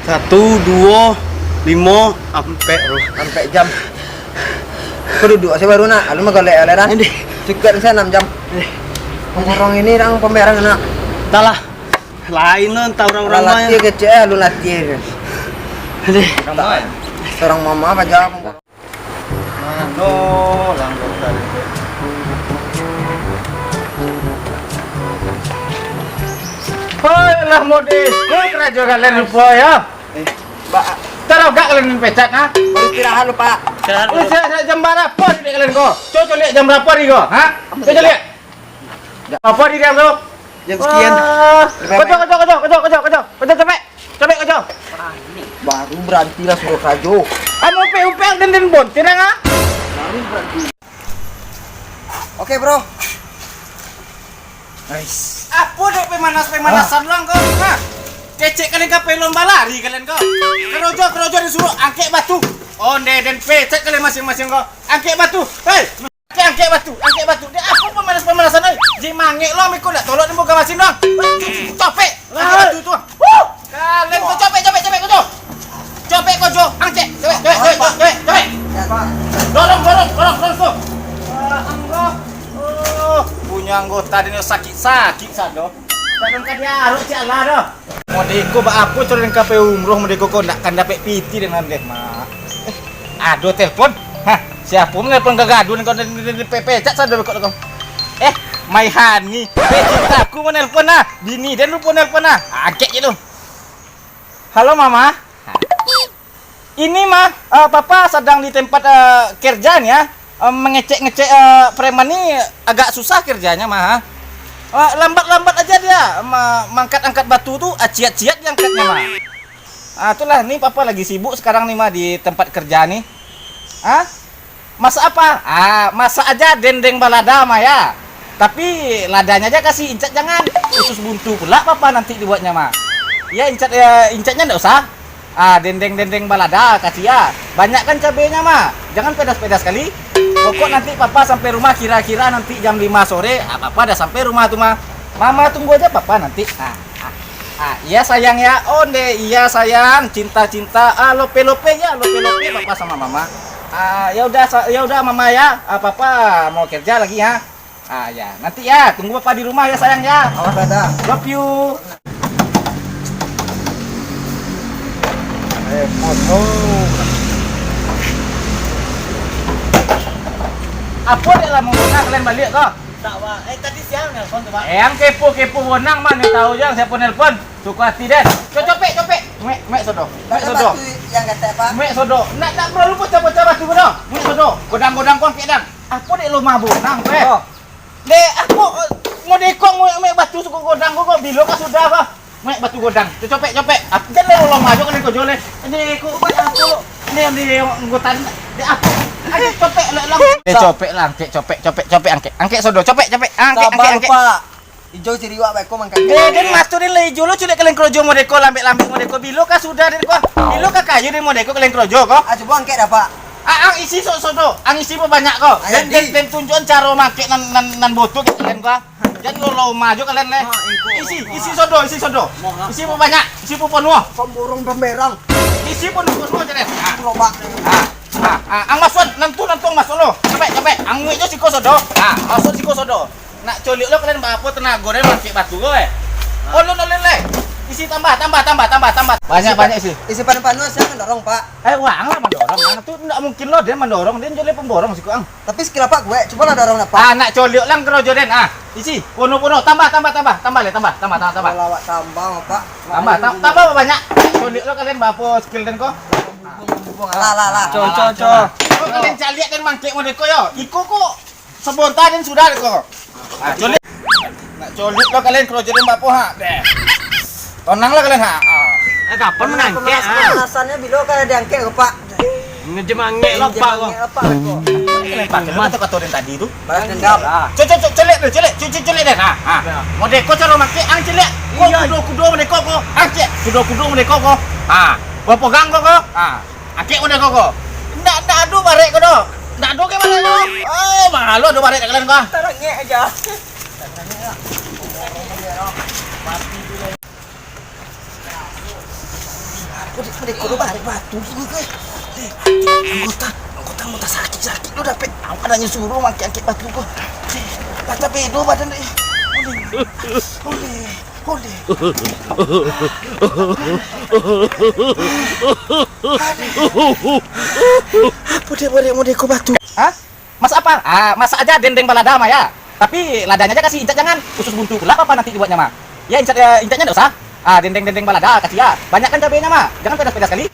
1, 2, 5 sampai jam. Kau duduk saya baru nak. Lalu mah golek aleran. Cukup saya 6 jam. Orang ini orang pembayaran nak. Entahlah. Lain lah entah orang-orang mah. Latih kecil, lu latih. Seorang mama apa jawab? Langgar dari. Hoi lah modis. Kau kerja kalian lupa ya. Taruh gak kalian pecak ha? Istirahat lu pak. Istirahat jam berapa di kalian kau? Coba lihat jam berapa di kau? Ha? Coba lihat. Apa di dia kau? Jam sekian. Kocok cepet. Baru berhenti lah suruh kajo. Upe den bon, tenang ah. Baru berhenti. Oke bro. Nice. Apa dek pemanasan lang kau? Ha? Cecek kalian kape lomba lari kalian kau. Kerojo disuruh angkat batu. Oh den pecek kalian masing-masing kau. Angkat batu. Hei, angkat batu. Dia apa pemanasan ni? Ji mangek lo meko dak tolong muka masin dong. Copek. Angkat batu tu. Kalian kau copek kau. Copek kau jo. Angkat. Copek. Dorong kau. Anggota. Oh, punya anggota dia sakit sado. Dan kan dia harus jalan dah. Modeko ba apa coren kape umroh modeko kau nak kan dapat PT dengan deh mak. Aduh telepon. Hah, siapa menelpon gagadun kau di PP cak sado kau. My honey. Aku menelpon nah. Bini dan lu pun nelpon nah. Akek je tu. Halo mama. Ini mah papa sedang di tempat kerjaan ya. Mengecek preman ni agak susah kerjanya mah. Lambat aja dia angkat batu tuh ciat-ciat yang angkatnya mah. Itulah nih papa lagi sibuk sekarang nih mah di tempat kerja nih. Masak apa? Masak aja dendeng balada mah ya. Tapi ladanya aja kasih incat jangan. Khusus buntu pula papa nanti dibuatnya mah. Ya incatnya enggak usah. Dendeng balada kasih ya. Banyak kan cabenya mah. Jangan pedas-pedas kali. Pokok nanti papa sampai rumah kira-kira nanti jam 5 sore. Papa udah sampai rumah tuh mah. Mama tunggu aja papa nanti. Iya sayang ya. Oh iya sayang. Cinta. Lope ya. Lope papa sama mama. Ya udah mama ya. Papa mau kerja lagi ya. Ya nanti ya. Tunggu papa di rumah ya sayang ya. Awas dah. Love you. Apa dia lah menggunakan kalian balik kok? Tak wah. Tadi siang nelpon tu pak. Yang kepo bonang mana tahu yang siapa nelpon. Suka hati deh. Copek. Mek sodo. Yang kata pak. Mek sodo. Nak perlu pecah-pecah batu bodoh. Mek sodo. Godang kau kedang. Apa dek lu mah bonang pe? Le aku mau dekong mek batu suku godang kau bilo ka sudah apa? Mek batu godang. Copek. Jangan le lo maju kalian kau jole. Ini ku aku. Ini anggotan. Apa? Copek lang. Angke sodo. Copek. Angke. Pak. Ijo ciriwak baik kau mangkat. Den mas tu den le ijo lo culek kalian krojo modeko lambek modeko bilo ka sudah den ko. Bilo ka kayu den modeko kalian krojo ko. Coba angket dah pak. Ang isi sodo. Ang isi banyak ko. Den tunjukan cara make nan boto kalian ko. Jangan lo maju kalian le. Isi sodo. Isi banyak. Isi penuh. Pemborong pemberang. Isi penuh jadi. Pak. Ang masuk nantung masuk lo. Cepet. Ang ngiknya siko sodo. Masuk siko sodo. Nak colik lo kalian apa tenaga dan pakai batu gue. Oh lo le. Isi tambah. Banyak isi. Isi panu-panu saya mendorong pak. Wang lah mendorong. Itu enggak mungkin lo dia mendorong. Dia jolek pemborong sih Ang. Tapi skill pak gue. Coba lah dorong apa? Nak colik lang kerojo den. Isi. Puno. Tambah. Tambah. Lawak tambah pak. Tambah banyak. Colik lo kalian apa skill den ko? Lah. Cocok. Kalian cari lihat dan mangkek modeko yo. Iko kok sebontar dan sudah kok. Colik. Nak colik lo kalian kerojo den bapo ha. Tonang lah kalian ha. Kapan menangkek? Alasannya bilo kalau diangket ke pak. Ngejemangek lo pak kok. Kalian pakai katorin tadi itu. Balas dendam. Cuci den. Modeko cara mangkek ang celik. Kudo modeko ko. Angke. Kudo modeko ko. Bawa pegang kok. Akek modeko ko. Ndak adu barek ko do. Ndak adu ke mana lo? Malu adu barek kalian ko. Tarangnya aja. kudu balik batu juga. Anggota sakit lu dapet. Aku ada nyuruh angkat batu gua. Bata bedo badan deh. Oleh. Apa dia batu? Hah? Mas apa? Masak aja dendeng balada mah ya. Tapi ladanya aja kasih incat jangan. Khusus buntu pula apa nanti dibuatnya mah. Ya incat intatnya enggak usah. Dendeng balada kasih ya. Banyak kan cabenya mah. Jangan pedas-pedas kali.